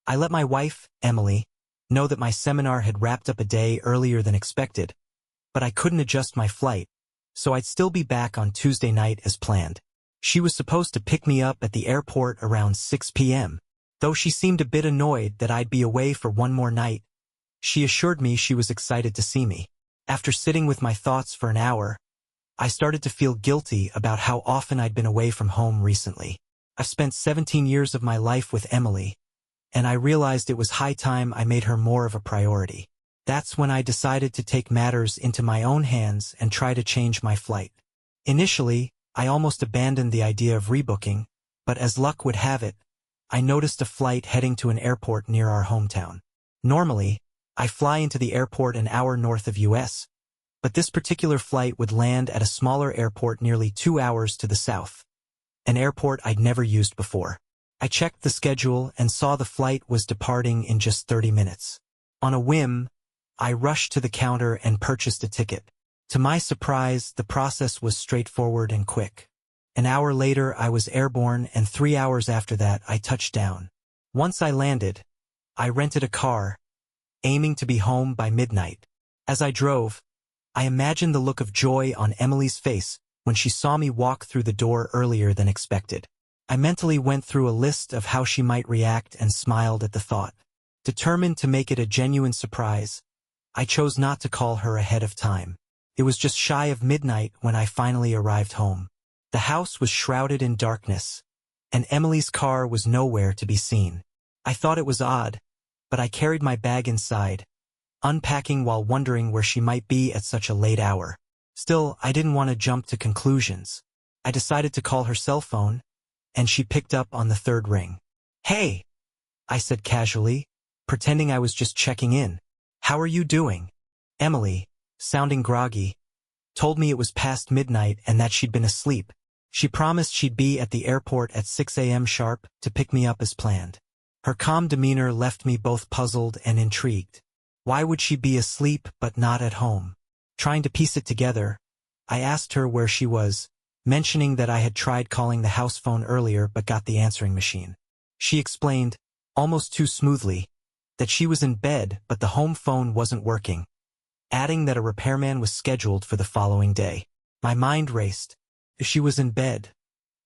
I let my wife, Emily, know that my seminar had wrapped up a day earlier than expected, but I couldn't adjust my flight, so I'd still be back on Tuesday night as planned. She was supposed to pick me up at the airport around 6 p.m. Though she seemed a bit annoyed that I'd be away for one more night, she assured me she was excited to see me. After sitting with my thoughts for an hour, I started to feel guilty about how often I'd been away from home recently. I've spent 17 years of my life with Emily, and I realized it was high time I made her more of a priority. That's when I decided to take matters into my own hands and try to change my flight. Initially, I almost abandoned the idea of rebooking, but as luck would have it, I noticed a flight heading to an airport near our hometown. Normally, I fly into the airport an hour north of US, but this particular flight would land at a smaller airport nearly 2 hours to the south, an airport I'd never used before. I checked the schedule and saw the flight was departing in just 30 minutes. On a whim, I rushed to the counter and purchased a ticket. To my surprise, the process was straightforward and quick. An hour later, I was airborne, and 3 hours after that, I touched down. Once I landed, I rented a car, aiming to be home by midnight. As I drove, I imagined the look of joy on Emily's face when she saw me walk through the door earlier than expected. I mentally went through a list of how she might react and smiled at the thought. Determined to make it a genuine surprise, I chose not to call her ahead of time. It was just shy of midnight when I finally arrived home. The house was shrouded in darkness, and Emily's car was nowhere to be seen. I thought it was odd, but I carried my bag inside, unpacking while wondering where she might be at such a late hour. Still, I didn't want to jump to conclusions. I decided to call her cell phone, and she picked up on the third ring. "Hey," I said casually, pretending I was just checking in. "How are you doing?" Emily, sounding groggy, told me it was past midnight and that she'd been asleep. She promised she'd be at the airport at 6 a.m. sharp to pick me up as planned. Her calm demeanor left me both puzzled and intrigued. Why would she be asleep but not at home? Trying to piece it together, I asked her where she was, mentioning that I had tried calling the house phone earlier but got the answering machine. She explained, almost too smoothly, that she was in bed but the home phone wasn't working, adding that a repairman was scheduled for the following day. My mind raced. If she was in bed,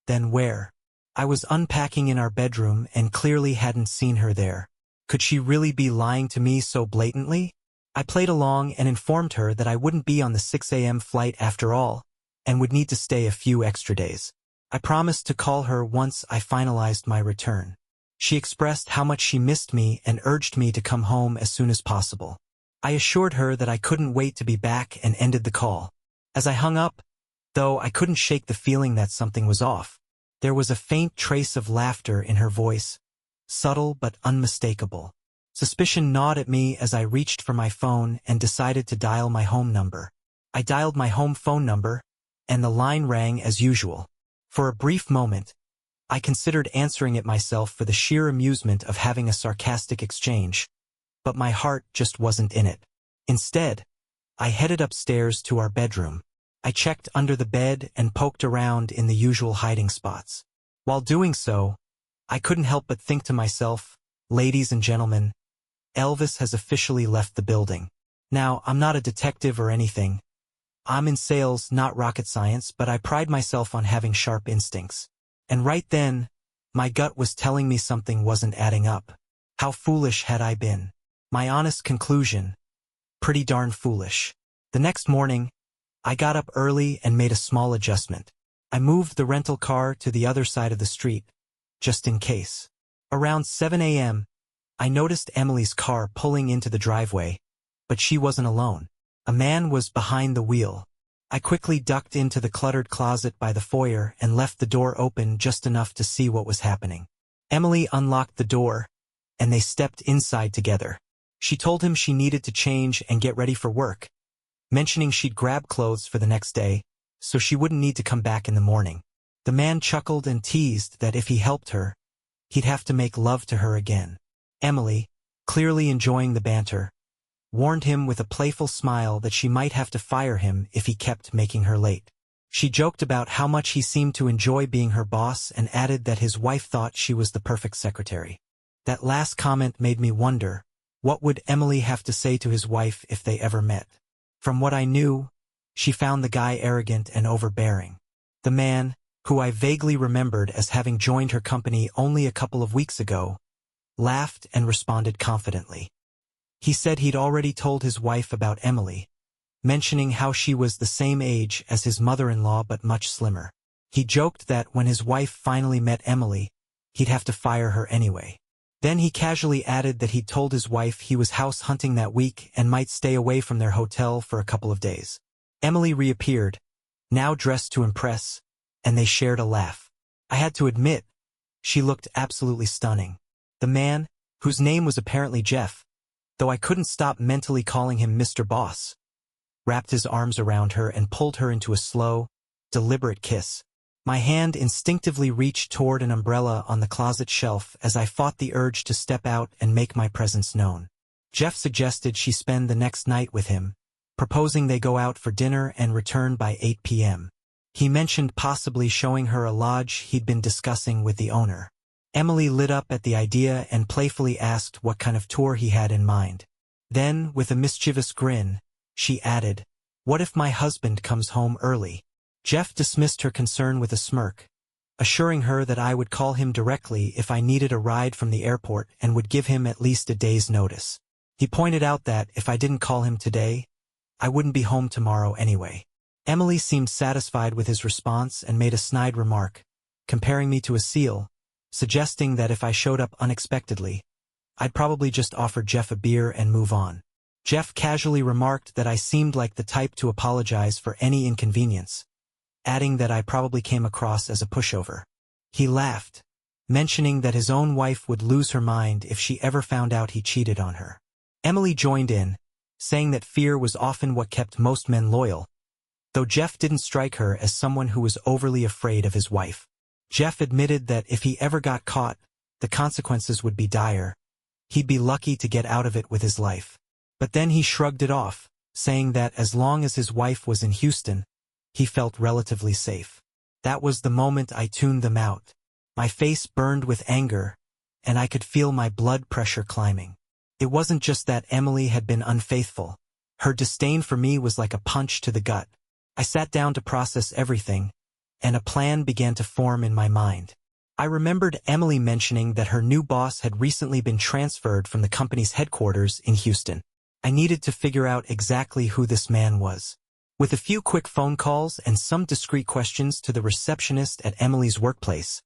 then where? I was unpacking in our bedroom and clearly hadn't seen her there. Could she really be lying to me so blatantly? I played along and informed her that I wouldn't be on the 6 a.m. flight after all, and would need to stay a few extra days. I promised to call her once I finalized my return. She expressed how much she missed me and urged me to come home as soon as possible. I assured her that I couldn't wait to be back and ended the call. As I hung up, though, I couldn't shake the feeling that something was off. There was a faint trace of laughter in her voice, subtle but unmistakable. Suspicion gnawed at me as I reached for my phone and decided to dial my home number. I dialed my home phone number, and the line rang as usual. For a brief moment, I considered answering it myself for the sheer amusement of having a sarcastic exchange, but my heart just wasn't in it. Instead, I headed upstairs to our bedroom. I checked under the bed and poked around in the usual hiding spots. While doing so, I couldn't help but think to myself, "Ladies and gentlemen, Elvis has officially left the building." Now, I'm not a detective or anything. I'm in sales, not rocket science, but I pride myself on having sharp instincts. And right then, my gut was telling me something wasn't adding up. How foolish had I been? My honest conclusion: pretty darn foolish. The next morning, I got up early and made a small adjustment. I moved the rental car to the other side of the street, just in case. Around 7 a.m., I noticed Emily's car pulling into the driveway, but she wasn't alone. A man was behind the wheel. I quickly ducked into the cluttered closet by the foyer and left the door open just enough to see what was happening. Emily unlocked the door, and they stepped inside together. She told him she needed to change and get ready for work, mentioning she'd grab clothes for the next day, so she wouldn't need to come back in the morning. The man chuckled and teased that if he helped her, he'd have to make love to her again. Emily, clearly enjoying the banter, warned him with a playful smile that she might have to fire him if he kept making her late. She joked about how much he seemed to enjoy being her boss and added that his wife thought she was the perfect secretary. That last comment made me wonder, what would Emily have to say to his wife if they ever met? From what I knew, she found the guy arrogant and overbearing. The man, who I vaguely remembered as having joined her company only a couple of weeks ago, laughed and responded confidently. He said he'd already told his wife about Emily, mentioning how she was the same age as his mother-in-law but much slimmer. He joked that when his wife finally met Emily, he'd have to fire her anyway. Then he casually added that he'd told his wife he was house hunting that week and might stay away from their hotel for a couple of days. Emily reappeared, now dressed to impress, and they shared a laugh. I had to admit, she looked absolutely stunning. The man, whose name was apparently Jeff, though I couldn't stop mentally calling him Mr. Boss, wrapped his arms around her and pulled her into a slow, deliberate kiss. My hand instinctively reached toward an umbrella on the closet shelf as I fought the urge to step out and make my presence known. Jeff suggested she spend the next night with him, proposing they go out for dinner and return by 8 p.m. He mentioned possibly showing her a lodge he'd been discussing with the owner. Emily lit up at the idea and playfully asked what kind of tour he had in mind. Then, with a mischievous grin, she added, "What if my husband comes home early?" Jeff dismissed her concern with a smirk, assuring her that I would call him directly if I needed a ride from the airport and would give him at least a day's notice. He pointed out that if I didn't call him today, I wouldn't be home tomorrow anyway. Emily seemed satisfied with his response and made a snide remark, comparing me to a seal, suggesting that if I showed up unexpectedly, I'd probably just offer Jeff a beer and move on. Jeff casually remarked that I seemed like the type to apologize for any inconvenience, adding that I probably came across as a pushover. He laughed, mentioning that his own wife would lose her mind if she ever found out he cheated on her. Emily joined in, saying that fear was often what kept most men loyal, though Jeff didn't strike her as someone who was overly afraid of his wife. Jeff admitted that if he ever got caught, the consequences would be dire. He'd be lucky to get out of it with his life. But then he shrugged it off, saying that as long as his wife was in Houston, he felt relatively safe. That was the moment I tuned them out. My face burned with anger, and I could feel my blood pressure climbing. It wasn't just that Emily had been unfaithful. Her disdain for me was like a punch to the gut. I sat down to process everything, and a plan began to form in my mind. I remembered Emily mentioning that her new boss had recently been transferred from the company's headquarters in Houston. I needed to figure out exactly who this man was. With a few quick phone calls and some discreet questions to the receptionist at Emily's workplace,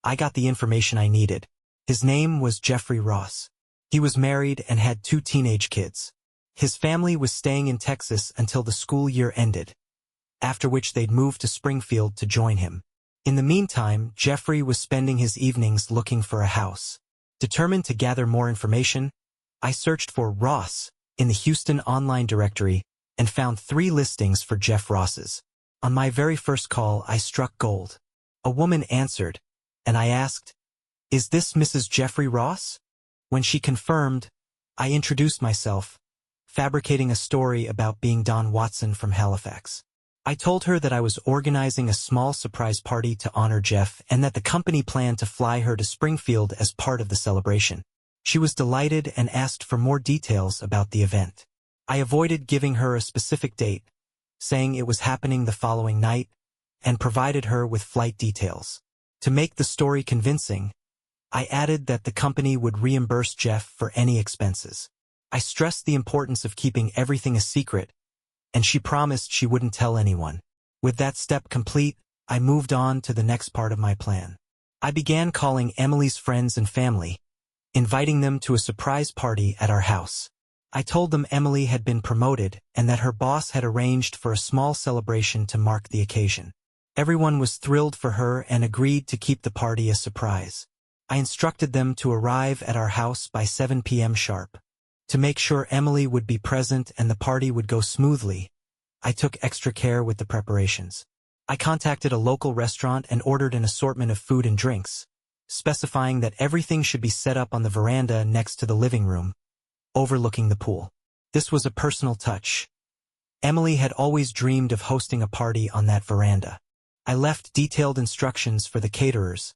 I got the information I needed. His name was Jeffrey Ross. He was married and had 2 teenage kids. His family was staying in Texas until the school year ended, after which they'd moved to Springfield to join him. In the meantime, Jeffrey was spending his evenings looking for a house. Determined to gather more information, I searched for Ross in the Houston online directory and found 3 listings for Jeff Ross's. On my very first call, I struck gold. A woman answered, and I asked, "Is this Mrs. Jeffrey Ross?" When she confirmed, I introduced myself, fabricating a story about being Don Watson from Halifax. I told her that I was organizing a small surprise party to honor Jeff and that the company planned to fly her to Springfield as part of the celebration. She was delighted and asked for more details about the event. I avoided giving her a specific date, saying it was happening the following night, and provided her with flight details. To make the story convincing, I added that the company would reimburse Jeff for any expenses. I stressed the importance of keeping everything a secret, and she promised she wouldn't tell anyone. With that step complete, I moved on to the next part of my plan. I began calling Emily's friends and family, inviting them to a surprise party at our house. I told them Emily had been promoted and that her boss had arranged for a small celebration to mark the occasion. Everyone was thrilled for her and agreed to keep the party a surprise. I instructed them to arrive at our house by 7 p.m. sharp. To make sure Emily would be present and the party would go smoothly, I took extra care with the preparations. I contacted a local restaurant and ordered an assortment of food and drinks, specifying that everything should be set up on the veranda next to the living room, overlooking the pool. This was a personal touch. Emily had always dreamed of hosting a party on that veranda. I left detailed instructions for the caterers,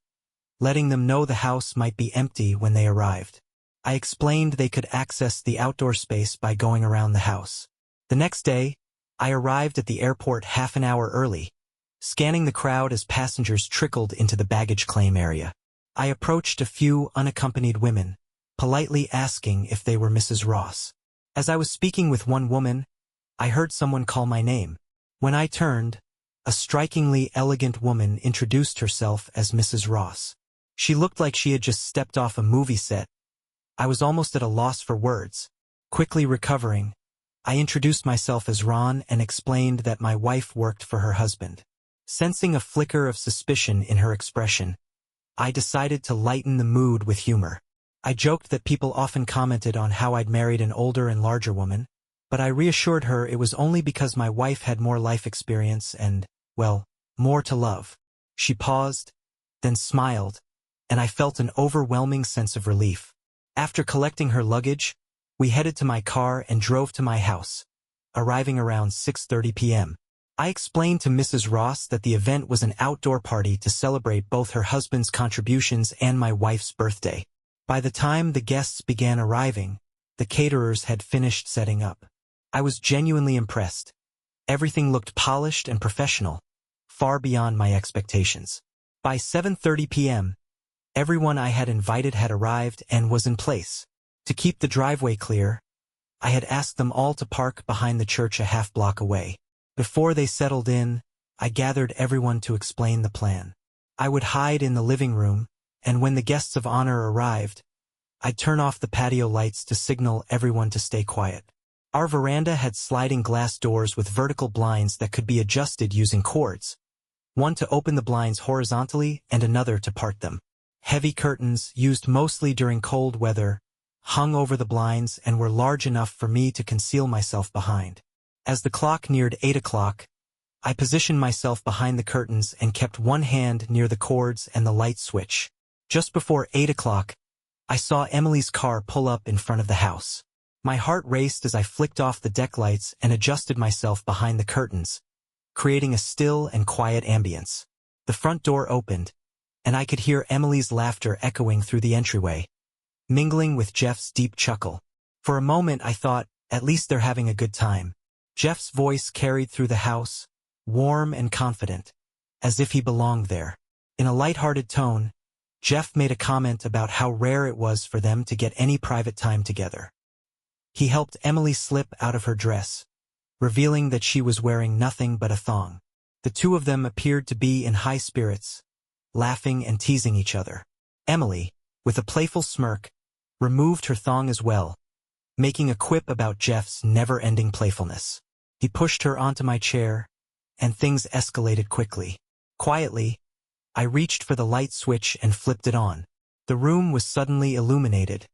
letting them know the house might be empty when they arrived. I explained they could access the outdoor space by going around the house. The next day, I arrived at the airport half an hour early, scanning the crowd as passengers trickled into the baggage claim area. I approached a few unaccompanied women, politely asking if they were Mrs. Ross. As I was speaking with one woman, I heard someone call my name. When I turned, a strikingly elegant woman introduced herself as Mrs. Ross. She looked like she had just stepped off a movie set. I was almost at a loss for words. Quickly recovering, I introduced myself as Ron and explained that my wife worked for her husband. Sensing a flicker of suspicion in her expression, I decided to lighten the mood with humor. I joked that people often commented on how I'd married an older and larger woman, but I reassured her it was only because my wife had more life experience and, well, more to love. She paused, then smiled, and I felt an overwhelming sense of relief. After collecting her luggage, we headed to my car and drove to my house, arriving around 6:30 p.m. I explained to Mrs. Ross that the event was an outdoor party to celebrate both her husband's contributions and my wife's birthday. By the time the guests began arriving, the caterers had finished setting up. I was genuinely impressed. Everything looked polished and professional, far beyond my expectations. By 7:30 p.m., everyone I had invited had arrived and was in place. To keep the driveway clear, I had asked them all to park behind the church a half block away. Before they settled in, I gathered everyone to explain the plan. I would hide in the living room, and when the guests of honor arrived, I'd turn off the patio lights to signal everyone to stay quiet. Our veranda had sliding glass doors with vertical blinds that could be adjusted using cords, one to open the blinds horizontally and another to part them. Heavy curtains, used mostly during cold weather, hung over the blinds and were large enough for me to conceal myself behind. As the clock neared 8 o'clock, I positioned myself behind the curtains and kept one hand near the cords and the light switch. Just before 8 o'clock, I saw Emily's car pull up in front of the house. My heart raced as I flicked off the deck lights and adjusted myself behind the curtains, creating a still and quiet ambience. The front door opened, and I could hear Emily's laughter echoing through the entryway, mingling with Jeff's deep chuckle. For a moment I thought, at least they're having a good time. Jeff's voice carried through the house, warm and confident, as if he belonged there. In a light-hearted tone, Jeff made a comment about how rare it was for them to get any private time together. He helped Emily slip out of her dress, revealing that she was wearing nothing but a thong. The two of them appeared to be in high spirits, laughing and teasing each other. Emily, with a playful smirk, removed her thong as well, making a quip about Jeff's never-ending playfulness. He pushed her onto my chair, and things escalated quickly. Quietly, I reached for the light switch and flipped it on. The room was suddenly illuminated,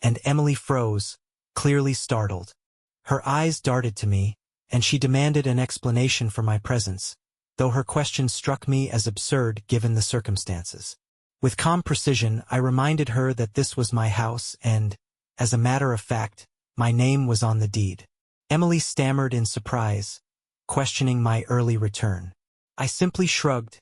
and Emily froze, clearly startled. Her eyes darted to me, and she demanded an explanation for my presence, though her question struck me as absurd given the circumstances. With calm precision, I reminded her that this was my house and, as a matter of fact, my name was on the deed. Emily stammered in surprise, questioning my early return. I simply shrugged,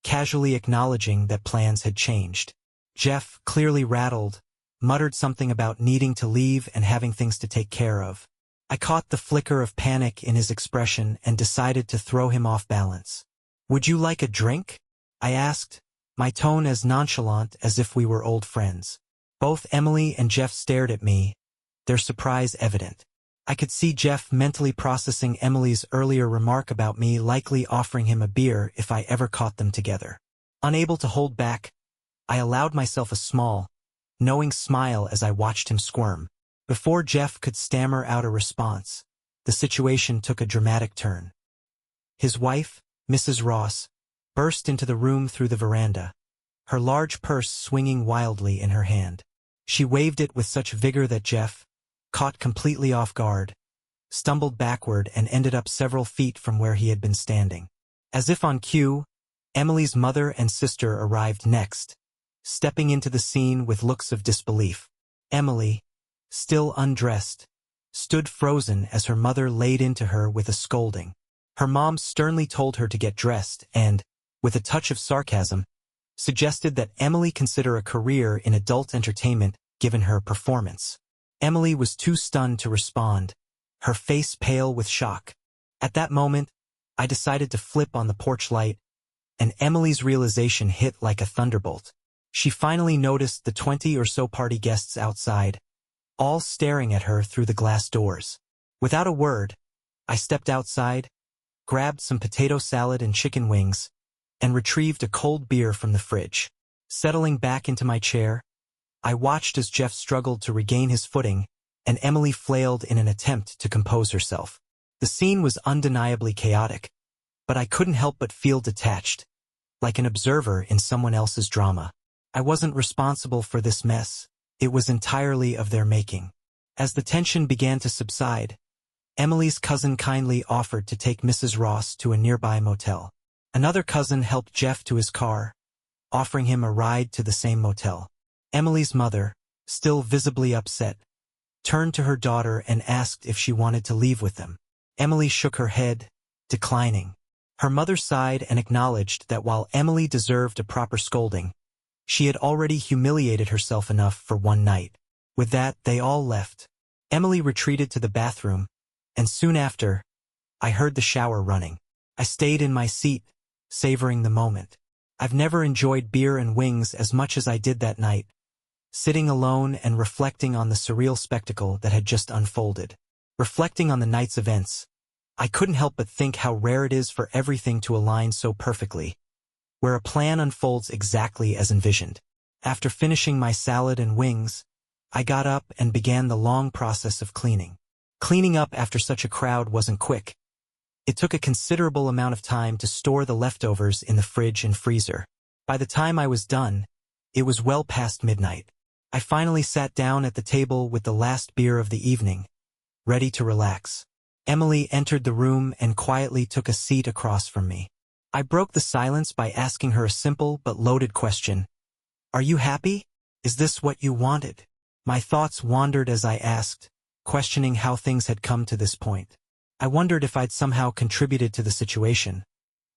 casually acknowledging that plans had changed. Jeff, clearly rattled, muttered something about needing to leave and having things to take care of. I caught the flicker of panic in his expression and decided to throw him off balance. "Would you like a drink?" I asked, my tone as nonchalant as if we were old friends. Both Emily and Jeff stared at me, their surprise evident. I could see Jeff mentally processing Emily's earlier remark about me likely offering him a beer if I ever caught them together. Unable to hold back, I allowed myself a small, knowing smile as I watched him squirm. Before Jeff could stammer out a response, the situation took a dramatic turn. His wife, Mrs. Ross, burst into the room through the veranda, her large purse swinging wildly in her hand. She waved it with such vigor that Jeff, caught completely off guard, stumbled backward and ended up several feet from where he had been standing. As if on cue, Emily's mother and sister arrived next, stepping into the scene with looks of disbelief. Emily, still undressed, stood frozen as her mother laid into her with a scolding. Her mom sternly told her to get dressed and, with a touch of sarcasm, suggested that Emily consider a career in adult entertainment given her performance. Emily was too stunned to respond, her face pale with shock. At that moment, I decided to flip on the porch light, and Emily's realization hit like a thunderbolt. She finally noticed the 20 or so party guests outside, all staring at her through the glass doors. Without a word, I stepped outside, grabbed some potato salad and chicken wings, and retrieved a cold beer from the fridge. Settling back into my chair, I watched as Jeff struggled to regain his footing, and Emily flailed in an attempt to compose herself. The scene was undeniably chaotic, but I couldn't help but feel detached, like an observer in someone else's drama. I wasn't responsible for this mess. It was entirely of their making. As the tension began to subside, Emily's cousin kindly offered to take Mrs. Ross to a nearby motel. Another cousin helped Jeff to his car, offering him a ride to the same motel. Emily's mother, still visibly upset, turned to her daughter and asked if she wanted to leave with them. Emily shook her head, declining. Her mother sighed and acknowledged that while Emily deserved a proper scolding, she had already humiliated herself enough for one night. With that, they all left. Emily retreated to the bathroom, and soon after, I heard the shower running. I stayed in my seat, savoring the moment. I've never enjoyed beer and wings as much as I did that night, sitting alone and reflecting on the surreal spectacle that had just unfolded. Reflecting on the night's events, I couldn't help but think how rare it is for everything to align so perfectly, where a plan unfolds exactly as envisioned. After finishing my salad and wings, I got up and began the long process of cleaning. Cleaning up after such a crowd wasn't quick. It took a considerable amount of time to store the leftovers in the fridge and freezer. By the time I was done, it was well past midnight. I finally sat down at the table with the last beer of the evening, ready to relax. Emily entered the room and quietly took a seat across from me. I broke the silence by asking her a simple but loaded question. "Are you happy? Is this what you wanted?" My thoughts wandered as I asked, questioning how things had come to this point. I wondered if I'd somehow contributed to the situation.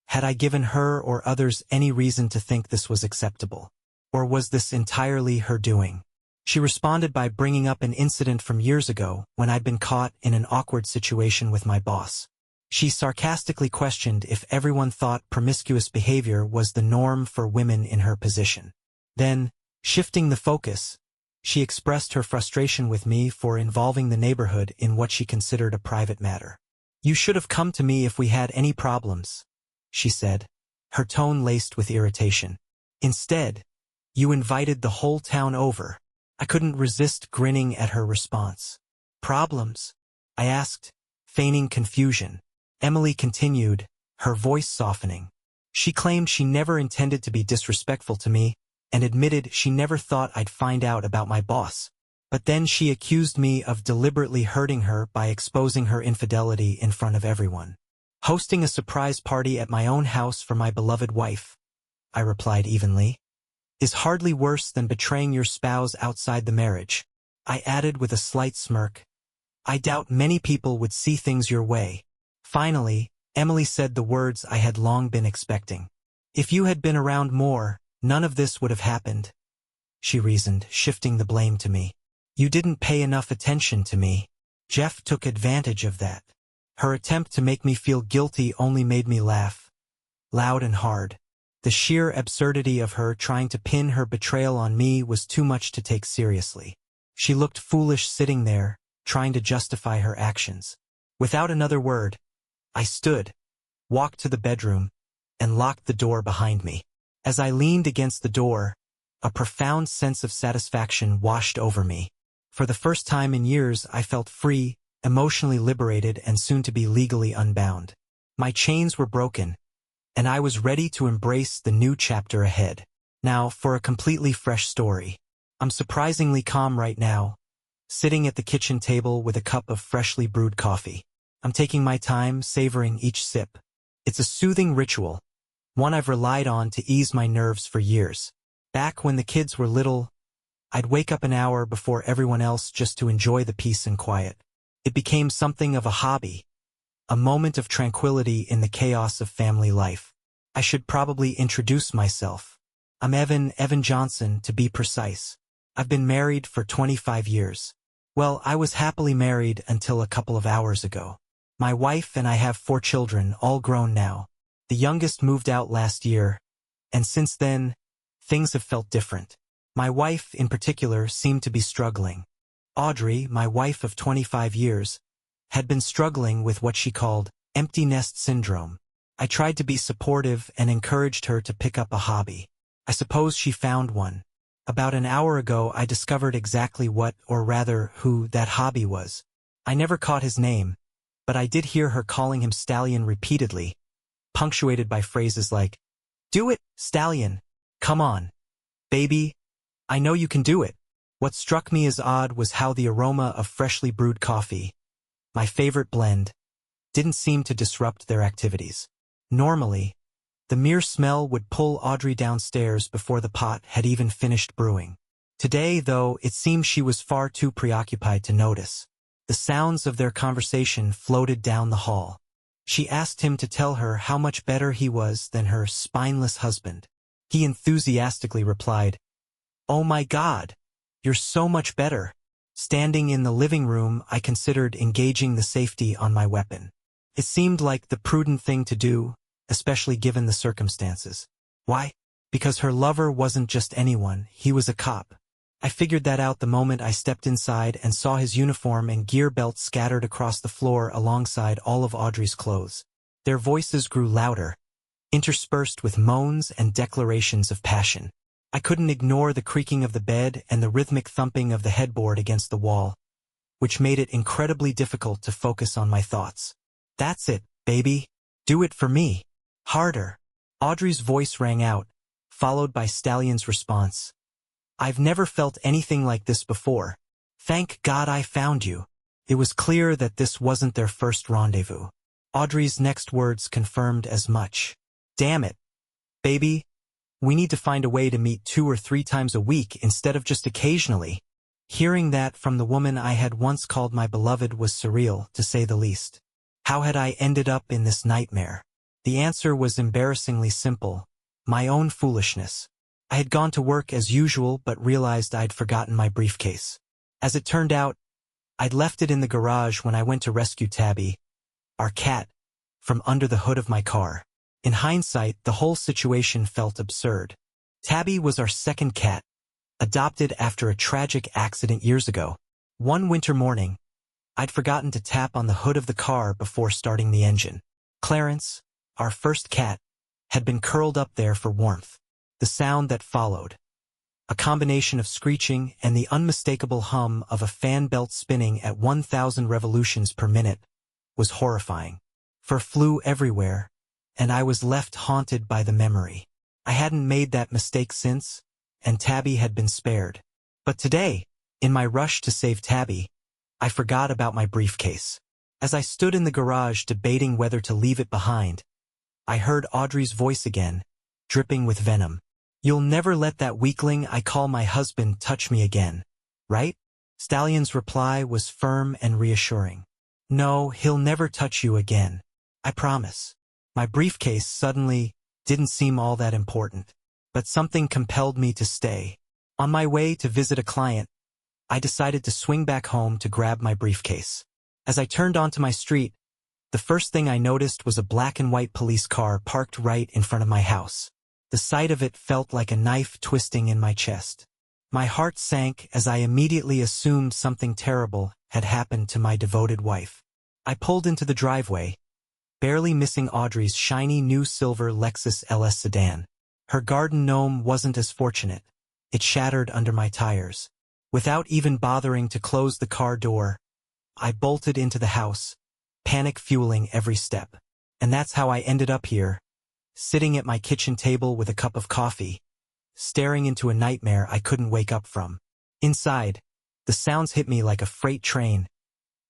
Had I given her or others any reason to think this was acceptable? Or was this entirely her doing? She responded by bringing up an incident from years ago when I'd been caught in an awkward situation with my boss. She sarcastically questioned if everyone thought promiscuous behavior was the norm for women in her position. Then, shifting the focus, she expressed her frustration with me for involving the neighborhood in what she considered a private matter. "You should have come to me if we had any problems," she said, her tone laced with irritation. "Instead, you invited the whole town over." I couldn't resist grinning at her response. "Problems?" I asked, feigning confusion. Emily continued, her voice softening. She claimed she never intended to be disrespectful to me, and admitted she never thought I'd find out about my boss. But then she accused me of deliberately hurting her by exposing her infidelity in front of everyone. "Hosting a surprise party at my own house for my beloved wife," I replied evenly, "is hardly worse than betraying your spouse outside the marriage." I added with a slight smirk, "I doubt many people would see things your way." Finally, Emily said the words I had long been expecting. "If you had been around more, none of this would have happened," she reasoned, shifting the blame to me. "You didn't pay enough attention to me." Jeff took advantage of that. Her attempt to make me feel guilty only made me laugh, loud and hard. The sheer absurdity of her trying to pin her betrayal on me was too much to take seriously. She looked foolish sitting there, trying to justify her actions. Without another word, I stood, walked to the bedroom, and locked the door behind me. As I leaned against the door, a profound sense of satisfaction washed over me. For the first time in years, I felt free, emotionally liberated, and soon to be legally unbound. My chains were broken, and I was ready to embrace the new chapter ahead. Now, for a completely fresh story. I'm surprisingly calm right now, sitting at the kitchen table with a cup of freshly brewed coffee. I'm taking my time, savoring each sip. It's a soothing ritual, one I've relied on to ease my nerves for years. Back when the kids were little, I'd wake up an hour before everyone else just to enjoy the peace and quiet. It became something of a hobby, a moment of tranquility in the chaos of family life. I should probably introduce myself. I'm Evan Johnson, to be precise. I've been married for 25 years. Well, I was happily married until a couple of hours ago. My wife and I have 4 children, all grown now. The youngest moved out last year, and since then, things have felt different. My wife, in particular, seemed to be struggling. Audrey, my wife of 25 years, had been struggling with what she called empty nest syndrome. I tried to be supportive and encouraged her to pick up a hobby. I suppose she found one. About an hour ago, I discovered exactly what, or rather, who that hobby was. I never caught his name, but I did hear her calling him Stallion repeatedly, punctuated by phrases like, "Do it, Stallion. Come on. Baby. I know you can do it." What struck me as odd was how the aroma of freshly brewed coffee, my favorite blend, didn't seem to disrupt their activities. Normally, the mere smell would pull Audrey downstairs before the pot had even finished brewing. Today, though, it seemed she was far too preoccupied to notice. The sounds of their conversation floated down the hall. She asked him to tell her how much better he was than her spineless husband. He enthusiastically replied, "Oh my God, you're so much better." Standing in the living room, I considered engaging the safety on my weapon. It seemed like the prudent thing to do, especially given the circumstances. Why? Because her lover wasn't just anyone, he was a cop. I figured that out the moment I stepped inside and saw his uniform and gear belt scattered across the floor alongside all of Audrey's clothes. Their voices grew louder, interspersed with moans and declarations of passion. I couldn't ignore the creaking of the bed and the rhythmic thumping of the headboard against the wall, which made it incredibly difficult to focus on my thoughts. "That's it, baby. Do it for me. Harder." Audrey's voice rang out, followed by Stallion's response. "I've never felt anything like this before. Thank God I found you." It was clear that this wasn't their first rendezvous. Audrey's next words confirmed as much. "Damn it, baby. We need to find a way to meet 2 or 3 times a week instead of just occasionally." Hearing that from the woman I had once called my beloved was surreal, to say the least. How had I ended up in this nightmare? The answer was embarrassingly simple: my own foolishness. I had gone to work as usual but realized I'd forgotten my briefcase. As it turned out, I'd left it in the garage when I went to rescue Tabby, our cat, from under the hood of my car. In hindsight, the whole situation felt absurd. Tabby was our second cat, adopted after a tragic accident years ago. One winter morning, I'd forgotten to tap on the hood of the car before starting the engine. Clarence, our first cat, had been curled up there for warmth. The sound that followed, a combination of screeching and the unmistakable hum of a fan belt spinning at 1,000 revolutions per minute, was horrifying. Fur flew everywhere, and I was left haunted by the memory. I hadn't made that mistake since, and Tabby had been spared. But today, in my rush to save Tabby, I forgot about my briefcase. As I stood in the garage debating whether to leave it behind, I heard Audrey's voice again, dripping with venom. "You'll never let that weakling I call my husband touch me again, right?" Stallion's reply was firm and reassuring. "No, he'll never touch you again. I promise." My briefcase suddenly didn't seem all that important, but something compelled me to stay. On my way to visit a client, I decided to swing back home to grab my briefcase. As I turned onto my street, the first thing I noticed was a black and white police car parked right in front of my house. The sight of it felt like a knife twisting in my chest. My heart sank as I immediately assumed something terrible had happened to my devoted wife. I pulled into the driveway, barely missing Audrey's shiny new silver Lexus LS sedan. Her garden gnome wasn't as fortunate. It shattered under my tires. Without even bothering to close the car door, I bolted into the house, panic fueling every step. And that's how I ended up here, sitting at my kitchen table with a cup of coffee, staring into a nightmare I couldn't wake up from. Inside, the sounds hit me like a freight train.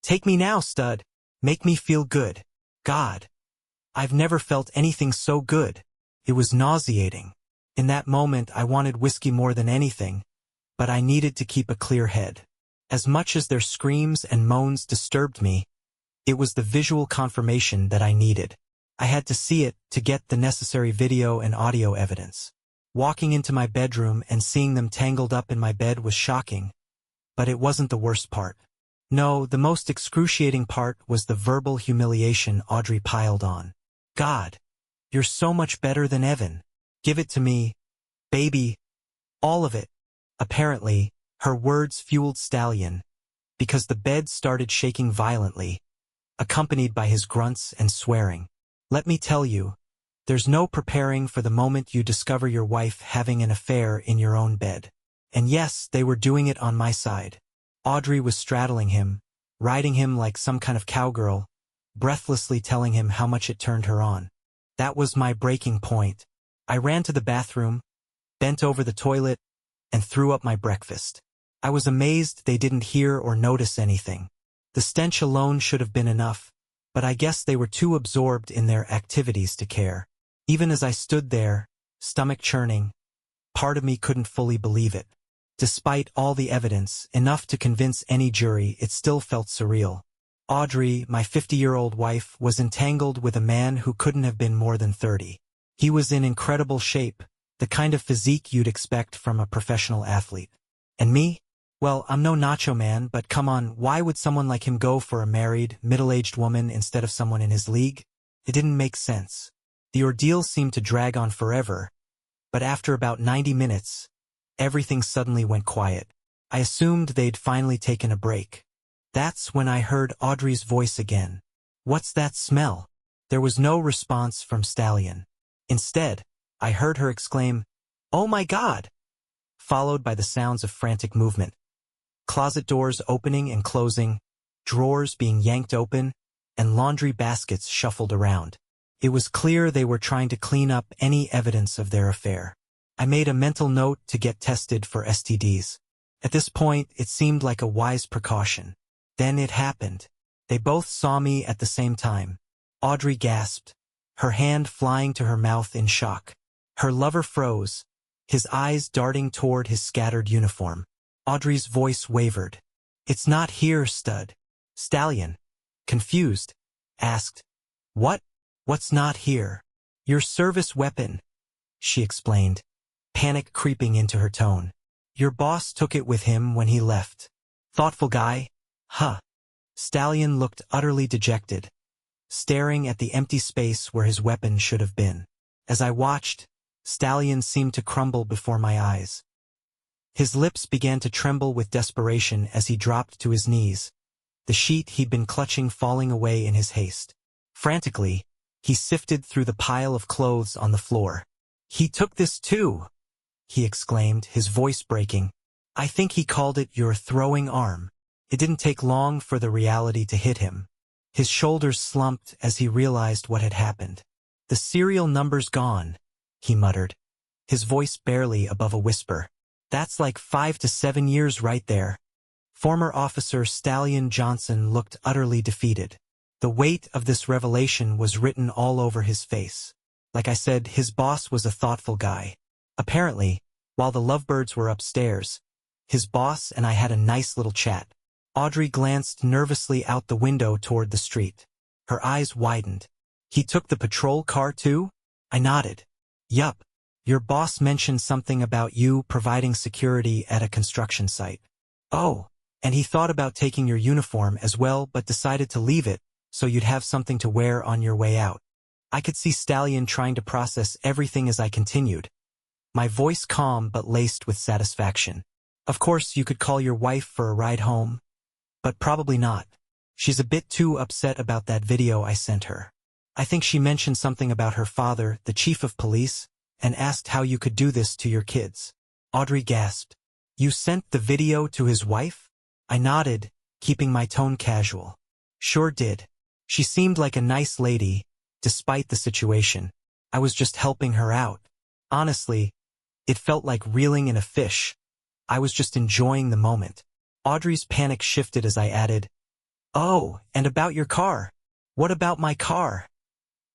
"Take me now, stud. Make me feel good. God, I've never felt anything so good." It was nauseating. In that moment, I wanted whiskey more than anything, but I needed to keep a clear head. As much as their screams and moans disturbed me, it was the visual confirmation that I needed. I had to see it to get the necessary video and audio evidence. Walking into my bedroom and seeing them tangled up in my bed was shocking, but it wasn't the worst part. No, the most excruciating part was the verbal humiliation Audrey piled on. God, you're so much better than Evan. Give it to me, baby. All of it. Apparently, her words fueled Stallion, because the bed started shaking violently, accompanied by his grunts and swearing. Let me tell you, there's no preparing for the moment you discover your wife having an affair in your own bed. And yes, they were doing it on my side. Audrey was straddling him, riding him like some kind of cowgirl, breathlessly telling him how much it turned her on. That was my breaking point. I ran to the bathroom, bent over the toilet, and threw up my breakfast. I was amazed they didn't hear or notice anything. The stench alone should have been enough, but I guess they were too absorbed in their activities to care. Even as I stood there, stomach churning, part of me couldn't fully believe it. Despite all the evidence, enough to convince any jury, it still felt surreal. Audrey, my 50-year-old wife, was entangled with a man who couldn't have been more than 30. He was in incredible shape, the kind of physique you'd expect from a professional athlete. And me? Well, I'm no nacho man, but come on, why would someone like him go for a married, middle-aged woman instead of someone in his league? It didn't make sense. The ordeal seemed to drag on forever, but after about 90 minutes, everything suddenly went quiet. I assumed they'd finally taken a break. That's when I heard Audrey's voice again. What's that smell? There was no response from Stallion. Instead, I heard her exclaim, "Oh my God!" followed by the sounds of frantic movement. Closet doors opening and closing, drawers being yanked open, and laundry baskets shuffled around. It was clear they were trying to clean up any evidence of their affair. I made a mental note to get tested for STDs. At this point, it seemed like a wise precaution. Then it happened. They both saw me at the same time. Audrey gasped, her hand flying to her mouth in shock. Her lover froze, his eyes darting toward his scattered uniform. Audrey's voice wavered. "It's not here, stud." Stallion, confused, asked, "What? What's not here?" "Your service weapon," she explained, panic creeping into her tone. "Your boss took it with him when he left." "Thoughtful guy, huh?" Stallion looked utterly dejected, staring at the empty space where his weapon should have been. As I watched, Stallion seemed to crumble before my eyes. His lips began to tremble with desperation as he dropped to his knees, the sheet he'd been clutching falling away in his haste. Frantically, he sifted through the pile of clothes on the floor. "He took this too," he exclaimed, his voice breaking. "I think he called it your throwing arm." It didn't take long for the reality to hit him. His shoulders slumped as he realized what had happened. "The serial number's gone," he muttered, his voice barely above a whisper. "That's like 5 to 7 years right there." Former Officer Stallion Johnson looked utterly defeated. The weight of this revelation was written all over his face. Like I said, his boss was a thoughtful guy. Apparently, while the lovebirds were upstairs, his boss and I had a nice little chat. Audrey glanced nervously out the window toward the street. Her eyes widened. "He took the patrol car too?" I nodded. "Yup. Your boss mentioned something about you providing security at a construction site." "Oh, and he thought about taking your uniform as well but decided to leave it so you'd have something to wear on your way out." I could see Stallion trying to process everything as I continued, my voice calm but laced with satisfaction. "Of course, you could call your wife for a ride home, but probably not. She's a bit too upset about that video I sent her. I think she mentioned something about her father, the chief of police, and asked how you could do this to your kids." Audrey gasped. "You sent the video to his wife?" I nodded, keeping my tone casual. "Sure did. She seemed like a nice lady, despite the situation. I was just helping her out. Honestly, it felt like reeling in a fish. I was just enjoying the moment." Audrey's panic shifted as I added, "Oh, and about your car. What about my car?"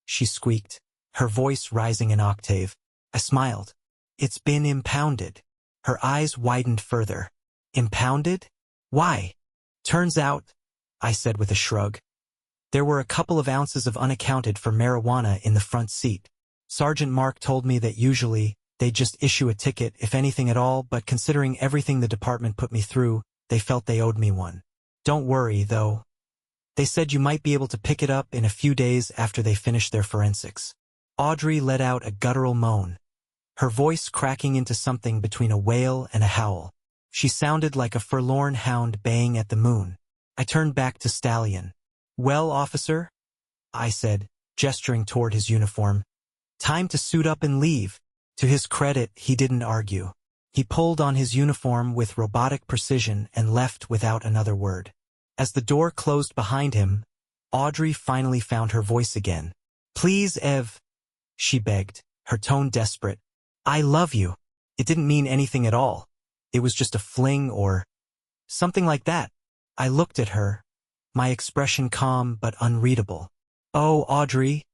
She squeaked, her voice rising an octave. I smiled. "It's been impounded." Her eyes widened further. "Impounded? Why?" "Turns out," I said with a shrug, "there were a couple of ounces of unaccounted for marijuana in the front seat. Sergeant Mark told me that usually they'd just issue a ticket, if anything at all, but considering everything the department put me through, they felt they owed me one. Don't worry, though. They said you might be able to pick it up in a few days after they finish their forensics. Audrey let out a guttural moan, her voice cracking into something between a wail and a howl. She sounded like a forlorn hound baying at the moon. I turned back to Stallion. "Well, officer?" I said, gesturing toward his uniform. "Time to suit up and leave." To his credit, he didn't argue. He pulled on his uniform with robotic precision and left without another word. As the door closed behind him, Audrey finally found her voice again. "Please, Ev," she begged, her tone desperate. "I love you." It didn't mean anything at all. It was just a fling or something like that. I looked at her, my expression calm but unreadable. "Oh, Audrey,"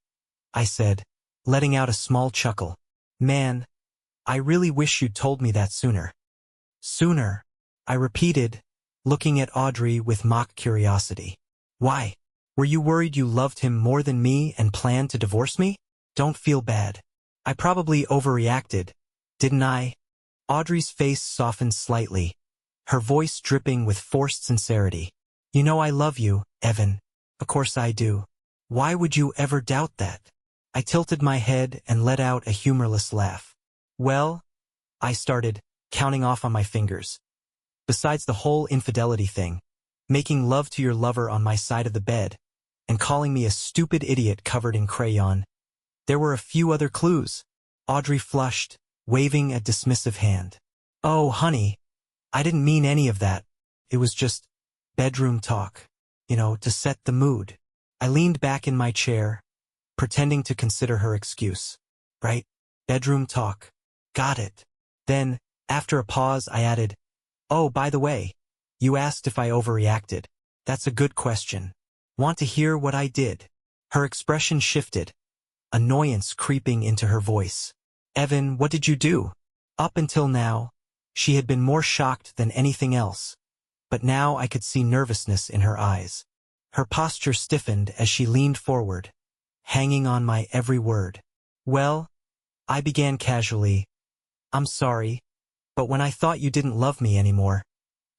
I said, letting out a small chuckle. "Man, I really wish you'd told me that sooner." "Sooner," I repeated, looking at Audrey with mock curiosity. "Why? Were you worried you loved him more than me and planned to divorce me?" "Don't feel bad. I probably overreacted, didn't I?" Audrey's face softened slightly, her voice dripping with forced sincerity. "You know I love you, Evan. Of course I do. Why would you ever doubt that?" I tilted my head and let out a humorless laugh. "Well," I started, counting off on my fingers. "Besides the whole infidelity thing, making love to your lover on my side of the bed, and calling me a stupid idiot covered in crayon, there were a few other clues." Audrey flushed, waving a dismissive hand. "Oh, honey, I didn't mean any of that. It was just bedroom talk, to set the mood." I leaned back in my chair, pretending to consider her excuse. "Right, bedroom talk. Got it." Then, after a pause, I added, "Oh, by the way, you asked if I overreacted. That's a good question. Want to hear what I did?" Her expression shifted, annoyance creeping into her voice. "Evan, what did you do?" Up until now, she had been more shocked than anything else, but now I could see nervousness in her eyes. Her posture stiffened as she leaned forward, hanging on my every word. "Well," I began casually, "I'm sorry, but when I thought you didn't love me anymore,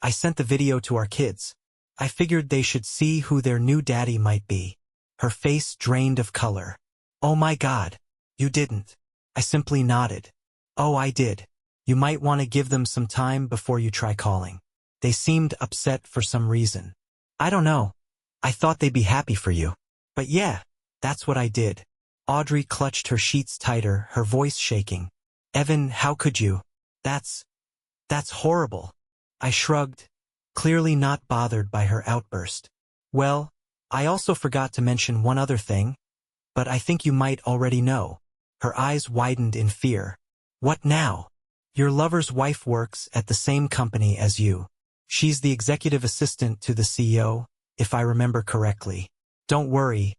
I sent the video to our kids. I figured they should see who their new daddy might be." Her face drained of color. "Oh my God, you didn't." I simply nodded. "Oh, I did. You might want to give them some time before you try calling. They seemed upset for some reason. I don't know. I thought they'd be happy for you. But yeah, that's what I did." Audrey clutched her sheets tighter, her voice shaking. "Evan, how could you? That's horrible." I shrugged, clearly not bothered by her outburst. "Well, I also forgot to mention one other thing, but I think you might already know." Her eyes widened in fear. "What now?" "Your lover's wife works at the same company as you. She's the executive assistant to the CEO, if I remember correctly. Don't worry.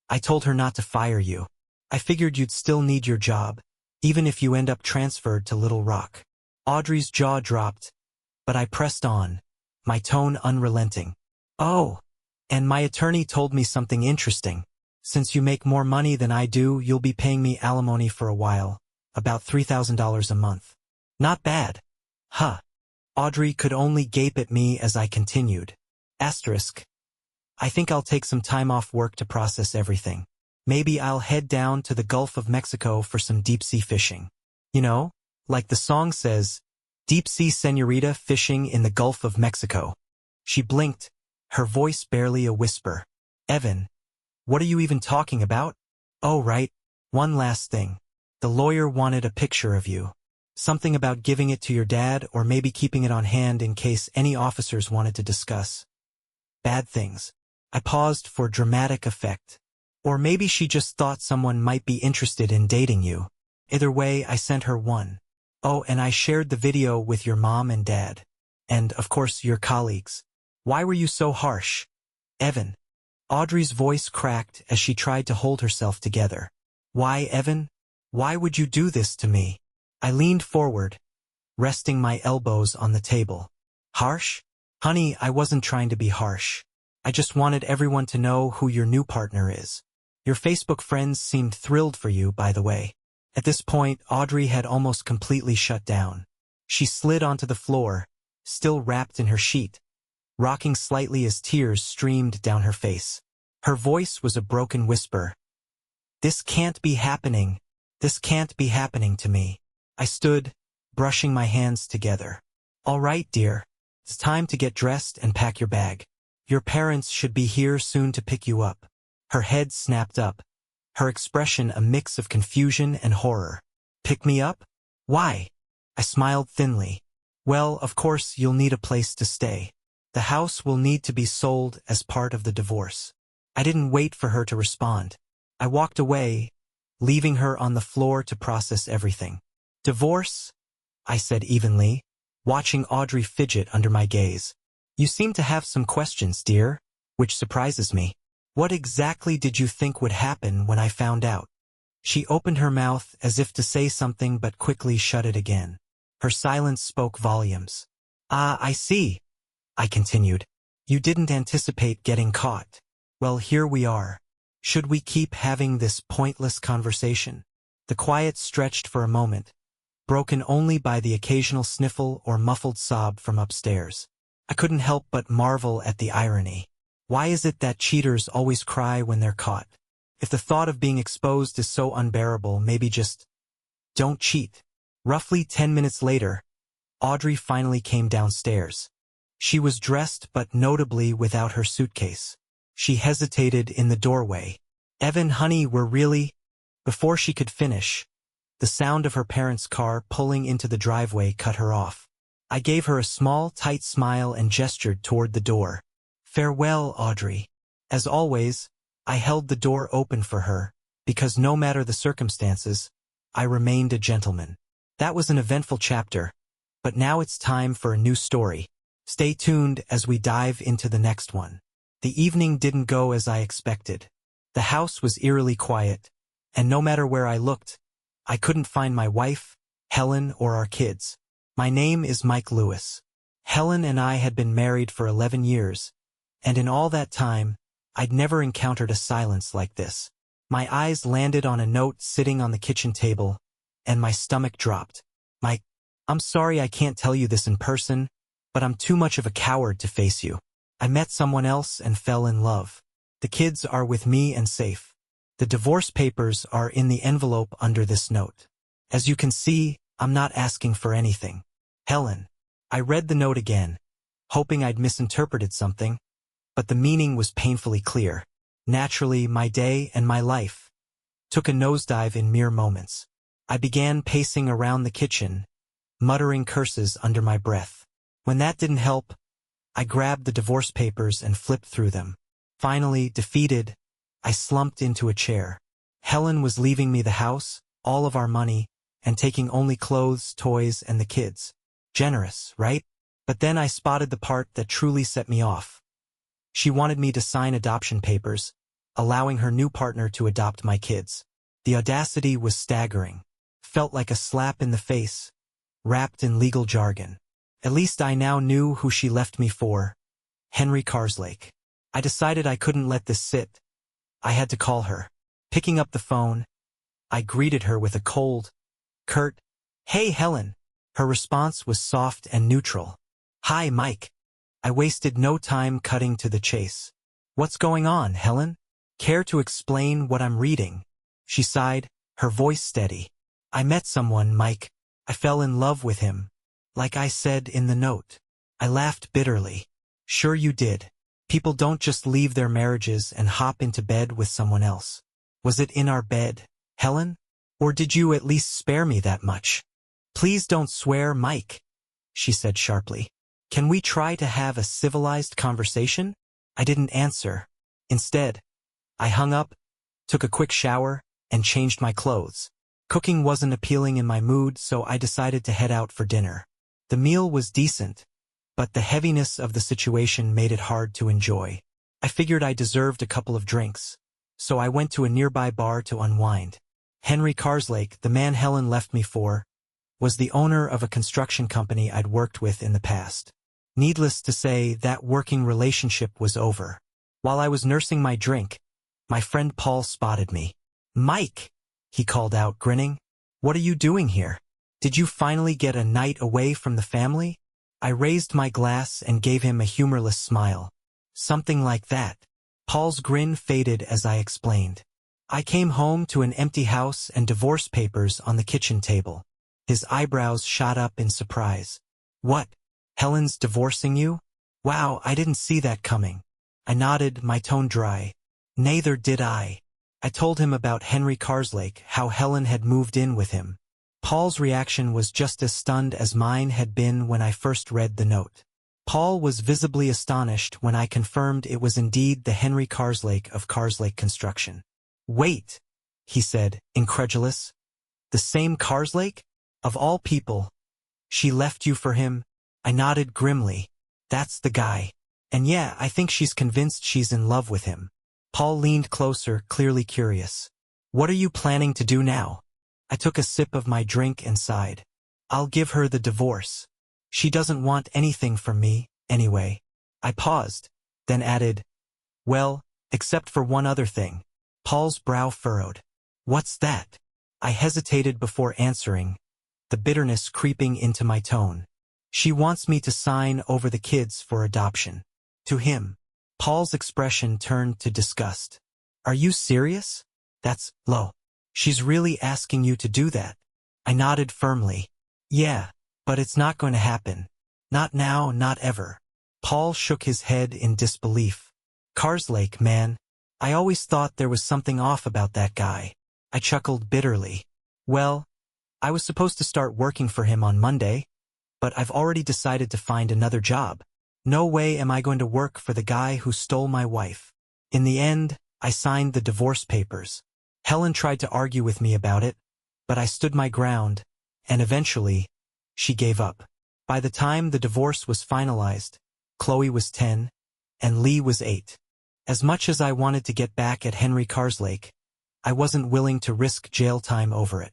I told her not to fire you. I figured you'd still need your job, even if you end up transferred to Little Rock." Audrey's jaw dropped, but I pressed on, my tone unrelenting. "Oh, and my attorney told me something interesting. Since you make more money than I do, you'll be paying me alimony for a while, about $3,000 a month." "Not bad." "Huh." Audrey could only gape at me as I continued. Asterisk. "I think I'll take some time off work to process everything. Maybe I'll head down to the Gulf of Mexico for some deep-sea fishing. Like the song says, deep-sea señorita fishing in the Gulf of Mexico." She blinked, her voice barely a whisper. "Evan, what are you even talking about?" "Oh, right. One last thing. The lawyer wanted a picture of you. Something about giving it to your dad or maybe keeping it on hand in case any officers wanted to discuss bad things." I paused for dramatic effect. "Or maybe she just thought someone might be interested in dating you. Either way, I sent her one. Oh, and I shared the video with your mom and dad. And, of course, your colleagues. Why were you so harsh, Evan?" Audrey's voice cracked as she tried to hold herself together. "Why, Evan? Why would you do this to me?" I leaned forward, resting my elbows on the table. "Harsh? Honey, I wasn't trying to be harsh. I just wanted everyone to know who your new partner is. Your Facebook friends seemed thrilled for you, by the way. At this point, Audrey had almost completely shut down. She slid onto the floor, still wrapped in her sheet, rocking slightly as tears streamed down her face. Her voice was a broken whisper. "This can't be happening. This can't be happening to me." I stood, brushing my hands together. "All right, dear. It's time to get dressed and pack your bag. Your parents should be here soon to pick you up." Her head snapped up, her expression a mix of confusion and horror. "Pick me up? Why?" I smiled thinly. "Well, of course you'll need a place to stay. The house will need to be sold as part of the divorce." I didn't wait for her to respond. I walked away, leaving her on the floor to process everything. "Divorce?" I said evenly, watching Audrey fidget under my gaze. "You seem to have some questions, dear, which surprises me. What exactly did you think would happen when I found out?" She opened her mouth as if to say something but quickly shut it again. Her silence spoke volumes. "Ah, I see," I continued. "You didn't anticipate getting caught. Well, here we are. Should we keep having this pointless conversation?" The quiet stretched for a moment, broken only by the occasional sniffle or muffled sob from upstairs. I couldn't help but marvel at the irony. Why is it that cheaters always cry when they're caught? If the thought of being exposed is so unbearable, maybe just don't cheat. Roughly 10 minutes later, Audrey finally came downstairs. She was dressed but notably without her suitcase. She hesitated in the doorway. "Evan, honey, we're really—" Before she could finish, the sound of her parents' car pulling into the driveway cut her off. I gave her a small, tight smile and gestured toward the door. "Farewell, Audrey." As always, I held the door open for her, because no matter the circumstances, I remained a gentleman. That was an eventful chapter, but now it's time for a new story. Stay tuned as we dive into the next one. The evening didn't go as I expected. The house was eerily quiet, and no matter where I looked, I couldn't find my wife, Helen, or our kids. My name is Mike Lewis. Helen and I had been married for 11 years, and in all that time, I'd never encountered a silence like this. My eyes landed on a note sitting on the kitchen table, and my stomach dropped. "Mike, I'm sorry I can't tell you this in person, but I'm too much of a coward to face you. I met someone else and fell in love. The kids are with me and safe. The divorce papers are in the envelope under this note. As you can see, I'm not asking for anything. Helen." I read the note again, hoping I'd misinterpreted something, but the meaning was painfully clear. Naturally, my day and my life took a nosedive in mere moments. I began pacing around the kitchen, muttering curses under my breath. When that didn't help, I grabbed the divorce papers and flipped through them. Finally, defeated, I slumped into a chair. Helen was leaving me the house, all of our money, and taking only clothes, toys, and the kids. Generous, right? But then I spotted the part that truly set me off. She wanted me to sign adoption papers, allowing her new partner to adopt my kids. The audacity was staggering. Felt like a slap in the face, wrapped in legal jargon. At least I now knew who she left me for. Henry Carslake. I decided I couldn't let this sit. I had to call her. Picking up the phone, I greeted her with a cold, curt, "Hey, Helen." Her response was soft and neutral. "Hi, Mike." I wasted no time cutting to the chase. "What's going on, Helen? Care to explain what I'm reading?" She sighed, her voice steady. "I met someone, Mike. I fell in love with him. Like I said in the note." I laughed bitterly. "Sure you did. People don't just leave their marriages and hop into bed with someone else. Was it in our bed, Helen? Or did you at least spare me that much?" "Please don't swear, Mike," she said sharply. "Can we try to have a civilized conversation?" I didn't answer. Instead, I hung up, took a quick shower, and changed my clothes. Cooking wasn't appealing in my mood, so I decided to head out for dinner. The meal was decent, but the heaviness of the situation made it hard to enjoy. I figured I deserved a couple of drinks, so I went to a nearby bar to unwind. Henry Carslake, the man Helen left me for, was the owner of a construction company I'd worked with in the past. Needless to say, that working relationship was over. While I was nursing my drink, my friend Paul spotted me. "Mike," he called out, grinning. What are you doing here? Did you finally get a night away from the family? I raised my glass and gave him a humorless smile. Something like that. Paul's grin faded as I explained. I came home to an empty house and divorce papers on the kitchen table. His eyebrows shot up in surprise. What? Helen's divorcing you? Wow, I didn't see that coming. I nodded, my tone dry. Neither did I. I told him about Henry Carslake, how Helen had moved in with him. Paul's reaction was just as stunned as mine had been when I first read the note. Paul was visibly astonished when I confirmed it was indeed the Henry Carslake of Carslake Construction. Wait, he said, incredulous. The same Carslake? Of all people. She left you for him? I nodded grimly. That's the guy. And yeah, I think she's convinced she's in love with him. Paul leaned closer, clearly curious. What are you planning to do now? I took a sip of my drink and sighed. I'll give her the divorce. She doesn't want anything from me, anyway. I paused, then added, well, except for one other thing. Paul's brow furrowed. What's that? I hesitated before answering, the bitterness creeping into my tone. She wants me to sign over the kids for adoption. To him. Paul's expression turned to disgust. Are you serious? That's low. She's really asking you to do that. I nodded firmly. Yeah, but it's not going to happen. Not now, not ever. Paul shook his head in disbelief. Carslake, man. I always thought there was something off about that guy. I chuckled bitterly. Well, I was supposed to start working for him on Monday, but I've already decided to find another job. No way am I going to work for the guy who stole my wife. In the end, I signed the divorce papers. Helen tried to argue with me about it, but I stood my ground, and eventually, she gave up. By the time the divorce was finalized, Chloe was 10, and Lee was 8. As much as I wanted to get back at Henry Carslake, I wasn't willing to risk jail time over it.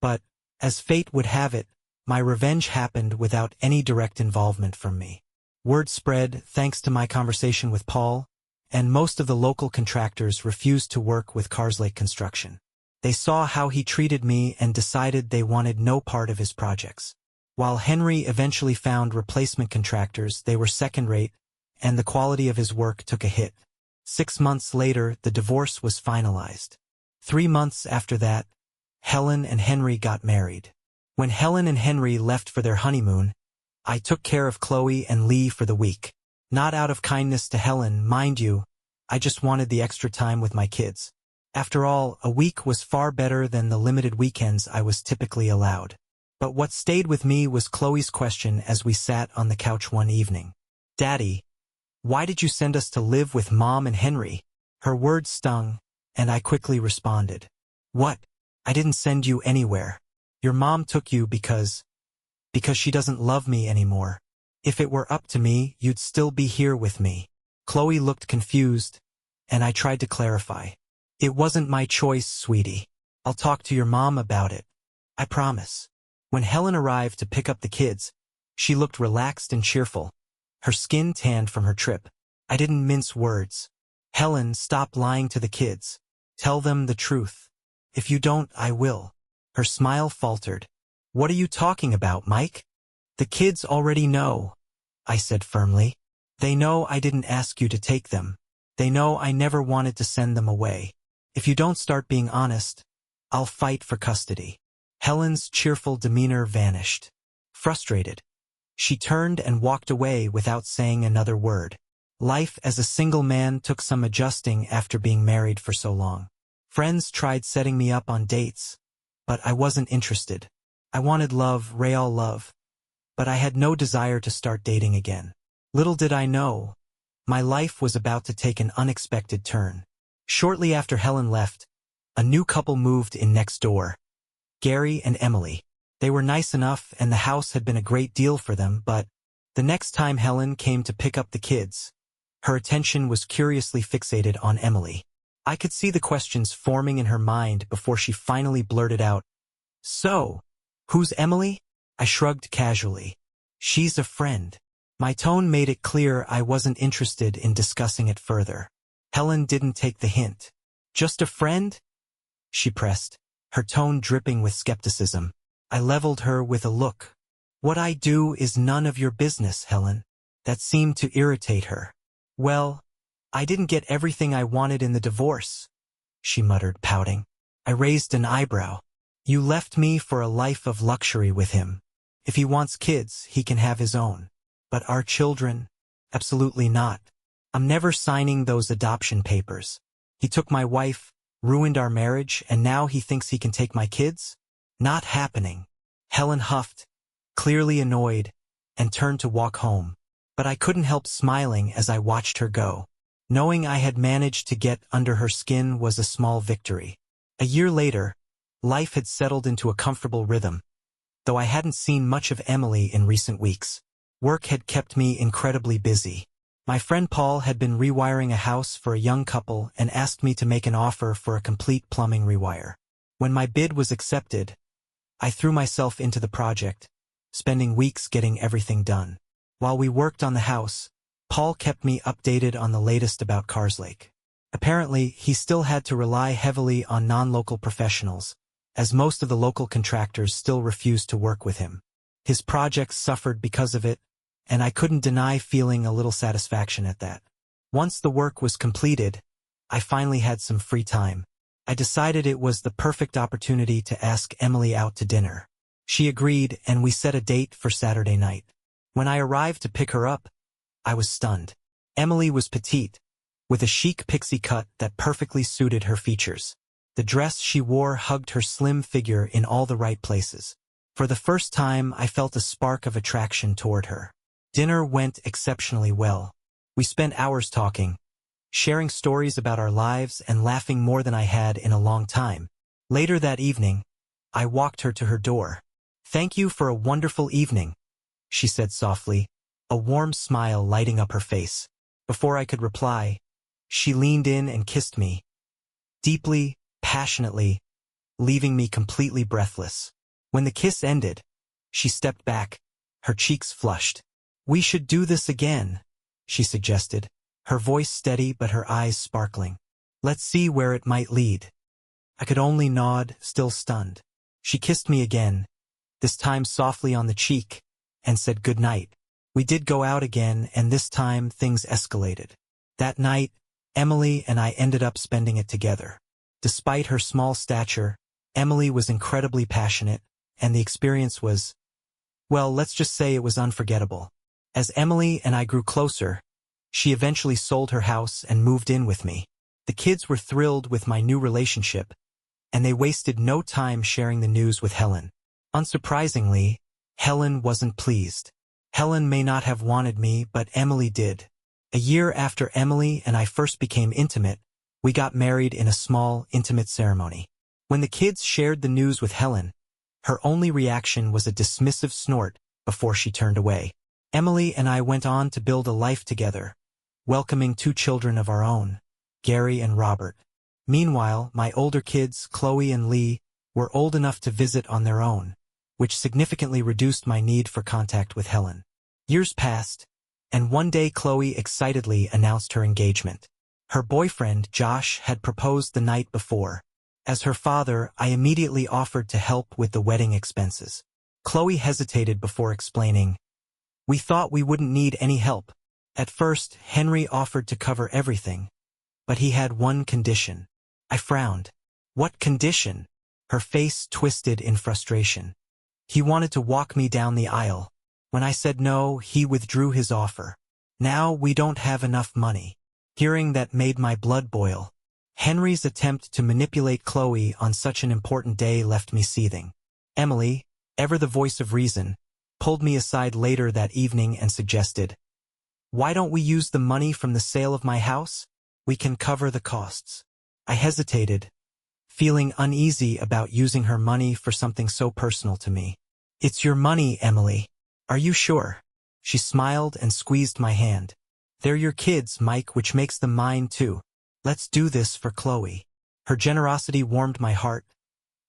But, as fate would have it, my revenge happened without any direct involvement from me. Word spread thanks to my conversation with Paul, and most of the local contractors refused to work with Carslake Construction. They saw how he treated me and decided they wanted no part of his projects. While Henry eventually found replacement contractors, they were second-rate, and the quality of his work took a hit. 6 months later, the divorce was finalized. 3 months after that, Helen and Henry got married. When Helen and Henry left for their honeymoon, I took care of Chloe and Lee for the week. Not out of kindness to Helen, mind you, I just wanted the extra time with my kids. After all, a week was far better than the limited weekends I was typically allowed. But what stayed with me was Chloe's question as we sat on the couch one evening. Daddy, why did you send us to live with Mom and Henry? Her words stung, and I quickly responded. What? I didn't send you anywhere. Your mom took you because she doesn't love me anymore. If it were up to me, you'd still be here with me. Chloe looked confused, and I tried to clarify. It wasn't my choice, sweetie. I'll talk to your mom about it. I promise. When Helen arrived to pick up the kids, she looked relaxed and cheerful. Her skin tanned from her trip. I didn't mince words. Helen, stop lying to the kids. Tell them the truth. If you don't, I will. Her smile faltered. What are you talking about, Mike? The kids already know, I said firmly. They know I didn't ask you to take them. They know I never wanted to send them away. If you don't start being honest, I'll fight for custody. Helen's cheerful demeanor vanished. Frustrated, she turned and walked away without saying another word. Life as a single man took some adjusting after being married for so long. Friends tried setting me up on dates, but I wasn't interested. I wanted love, real love, but I had no desire to start dating again. Little did I know, my life was about to take an unexpected turn. Shortly after Helen left, a new couple moved in next door. Gary and Emily. They were nice enough and the house had been a great deal for them, but the next time Helen came to pick up the kids, her attention was curiously fixated on Emily. I could see the questions forming in her mind before she finally blurted out, "So, who's Emily?" I shrugged casually. "She's a friend." My tone made it clear I wasn't interested in discussing it further. Helen didn't take the hint. "Just a friend?" she pressed. her tone dripping with skepticism. I leveled her with a look. What I do is none of your business, Helen. That seemed to irritate her. Well, I didn't get everything I wanted in the divorce, she muttered, pouting. I raised an eyebrow. You left me for a life of luxury with him. If he wants kids, he can have his own. But our children? Absolutely not. I'm never signing those adoption papers. He took my wife, ruined our marriage, and now he thinks he can take my kids? Not happening. Helen huffed, clearly annoyed, and turned to walk home. But I couldn't help smiling as I watched her go. Knowing I had managed to get under her skin was a small victory. A year later, life had settled into a comfortable rhythm, though I hadn't seen much of Emily in recent weeks. Work had kept me incredibly busy. My friend Paul had been rewiring a house for a young couple and asked me to make an offer for a complete plumbing rewire. When my bid was accepted, I threw myself into the project, spending weeks getting everything done. While we worked on the house, Paul kept me updated on the latest about Carslake. Apparently, he still had to rely heavily on non-local professionals, as most of the local contractors still refused to work with him. His projects suffered because of it, and I couldn't deny feeling a little satisfaction at that. Once the work was completed, I finally had some free time. I decided it was the perfect opportunity to ask Emily out to dinner. She agreed, and we set a date for Saturday night. When I arrived to pick her up, I was stunned. Emily was petite, with a chic pixie cut that perfectly suited her features. The dress she wore hugged her slim figure in all the right places. For the first time, I felt a spark of attraction toward her. Dinner went exceptionally well. We spent hours talking, sharing stories about our lives and laughing more than I had in a long time. Later that evening, I walked her to her door. "Thank you for a wonderful evening," she said softly, a warm smile lighting up her face. Before I could reply, she leaned in and kissed me, deeply, passionately, leaving me completely breathless. When the kiss ended, she stepped back, her cheeks flushed. "We should do this again," she suggested, her voice steady but her eyes sparkling. "Let's see where it might lead." I could only nod, still stunned. She kissed me again, this time softly on the cheek, and said good night. We did go out again, and this time things escalated. That night, Emily and I ended up spending it together. Despite her small stature, Emily was incredibly passionate, and the experience was, well, let's just say it was unforgettable. As Emily and I grew closer, she eventually sold her house and moved in with me. The kids were thrilled with my new relationship, and they wasted no time sharing the news with Helen. Unsurprisingly, Helen wasn't pleased. Helen may not have wanted me, but Emily did. A year after Emily and I first became intimate, we got married in a small, intimate ceremony. When the kids shared the news with Helen, her only reaction was a dismissive snort before she turned away. Emily and I went on to build a life together, welcoming 2 children of our own, Gary and Robert. Meanwhile, my older kids, Chloe and Lee, were old enough to visit on their own, which significantly reduced my need for contact with Helen. Years passed, and one day Chloe excitedly announced her engagement. Her boyfriend, Josh, had proposed the night before. As her father, I immediately offered to help with the wedding expenses. Chloe hesitated before explaining, "We thought we wouldn't need any help." At first, Henry offered to cover everything, but he had one condition. I frowned. "What condition?" Her face twisted in frustration. "He wanted to walk me down the aisle. When I said no, he withdrew his offer. Now we don't have enough money." Hearing that made my blood boil. Henry's attempt to manipulate Chloe on such an important day left me seething. Emily, ever the voice of reason, pulled me aside later that evening and suggested, "Why don't we use the money from the sale of my house? We can cover the costs." I hesitated, feeling uneasy about using her money for something so personal to me. "It's your money, Emily. Are you sure?" She smiled and squeezed my hand. "They're your kids, Mike, which makes them mine too. Let's do this for Chloe." Her generosity warmed my heart,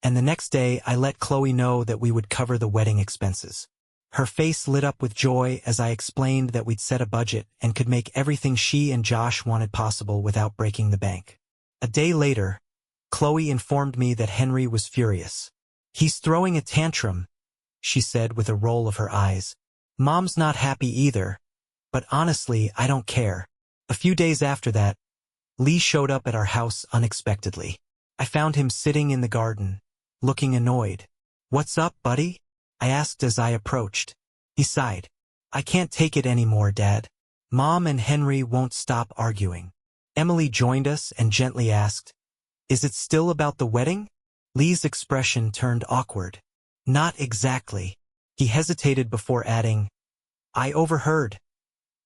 and the next day I let Chloe know that we would cover the wedding expenses. Her face lit up with joy as I explained that we'd set a budget and could make everything she and Josh wanted possible without breaking the bank. A day later, Chloe informed me that Henry was furious. "He's throwing a tantrum," she said with a roll of her eyes. "Mom's not happy either, but honestly, I don't care." A few days after that, Lee showed up at our house unexpectedly. I found him sitting in the garden, looking annoyed. "What's up, buddy?" I asked as I approached. He sighed. "I can't take it anymore, Dad. Mom and Henry won't stop arguing." Emily joined us and gently asked, "Is it still about the wedding?" Lee's expression turned awkward. "Not exactly." He hesitated before adding, "I overheard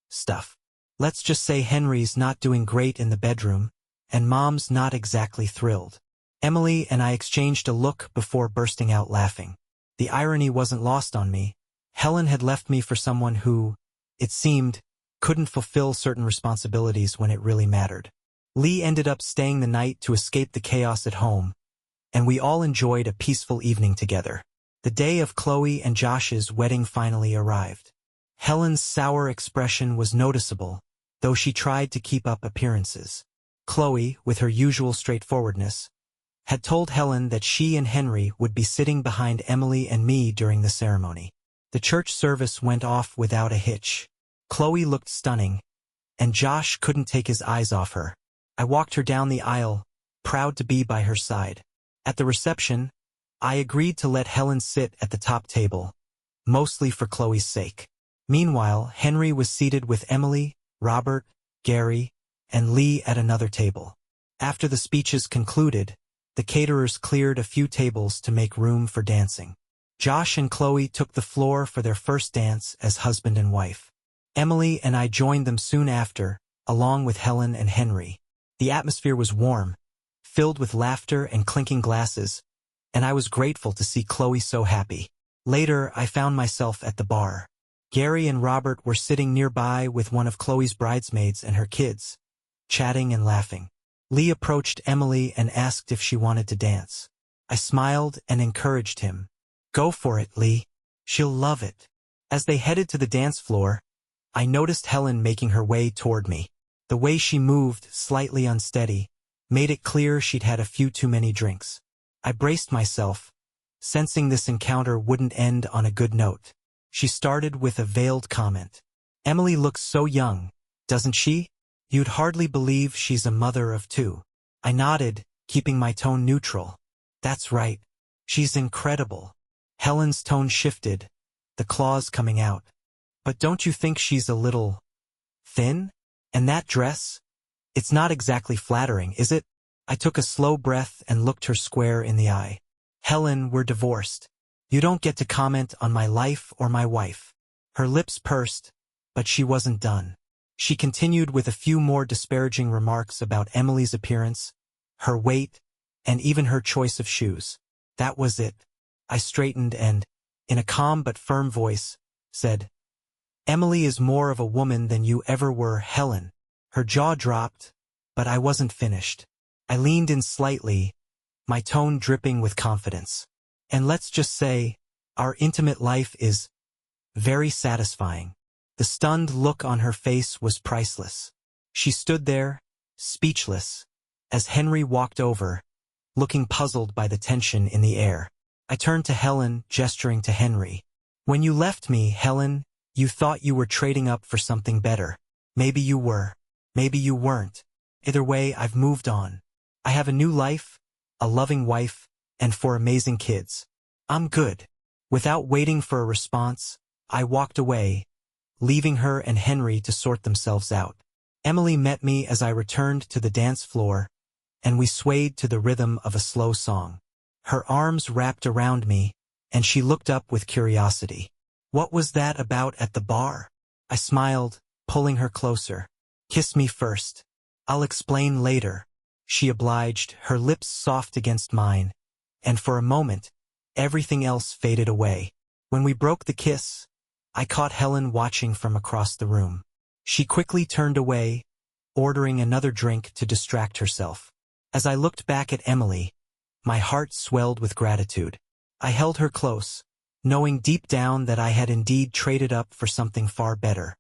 stuff. Let's just say Henry's not doing great in the bedroom, and Mom's not exactly thrilled." Emily and I exchanged a look before bursting out laughing. The irony wasn't lost on me. Helen had left me for someone who, it seemed, couldn't fulfill certain responsibilities when it really mattered. Lee ended up staying the night to escape the chaos at home, and we all enjoyed a peaceful evening together. The day of Chloe and Josh's wedding finally arrived. Helen's sour expression was noticeable, though she tried to keep up appearances. Chloe, with her usual straightforwardness, had told Helen that she and Henry would be sitting behind Emily and me during the ceremony. The church service went off without a hitch. Chloe looked stunning, and Josh couldn't take his eyes off her. I walked her down the aisle, proud to be by her side. At the reception, I agreed to let Helen sit at the top table, mostly for Chloe's sake. Meanwhile, Henry was seated with Emily, Robert, Gary, and Lee at another table. After the speeches concluded, the caterers cleared a few tables to make room for dancing. Josh and Chloe took the floor for their first dance as husband and wife. Emily and I joined them soon after, along with Helen and Henry. The atmosphere was warm, filled with laughter and clinking glasses, and I was grateful to see Chloe so happy. Later, I found myself at the bar. Gary and Robert were sitting nearby with one of Chloe's bridesmaids and her kids, chatting and laughing. Lee approached Emily and asked if she wanted to dance. I smiled and encouraged him. "Go for it, Lee. She'll love it." As they headed to the dance floor, I noticed Helen making her way toward me. The way she moved, slightly unsteady, made it clear she'd had a few too many drinks. I braced myself, sensing this encounter wouldn't end on a good note. She started with a veiled comment. "Emily looks so young, doesn't she? You'd hardly believe she's a mother of two." I nodded, keeping my tone neutral. "That's right. She's incredible." Helen's tone shifted, the claws coming out. "But don't you think she's a little thin? And that dress? It's not exactly flattering, is it?" I took a slow breath and looked her square in the eye. "Helen, we're divorced. You don't get to comment on my life or my wife." Her lips pursed, but she wasn't done. She continued with a few more disparaging remarks about Emily's appearance, her weight, and even her choice of shoes. That was it. I straightened and, in a calm but firm voice, said, "Emily is more of a woman than you ever were, Helen." Her jaw dropped, but I wasn't finished. I leaned in slightly, my tone dripping with confidence. "And let's just say, our intimate life is very satisfying." The stunned look on her face was priceless. She stood there, speechless, as Henry walked over, looking puzzled by the tension in the air. I turned to Helen, gesturing to Henry. "When you left me, Helen, you thought you were trading up for something better. Maybe you were. Maybe you weren't. Either way, I've moved on. I have a new life, a loving wife, and 4 amazing kids. I'm good." Without waiting for a response, I walked away, leaving her and Henry to sort themselves out. Emily met me as I returned to the dance floor, and we swayed to the rhythm of a slow song. Her arms wrapped around me, and she looked up with curiosity. "What was that about at the bar?" I smiled, pulling her closer. "Kiss me first. I'll explain later." She obliged, her lips soft against mine, and for a moment, everything else faded away. When we broke the kiss, I caught Helen watching from across the room. She quickly turned away, ordering another drink to distract herself. As I looked back at Emily, my heart swelled with gratitude. I held her close, knowing deep down that I had indeed traded up for something far better.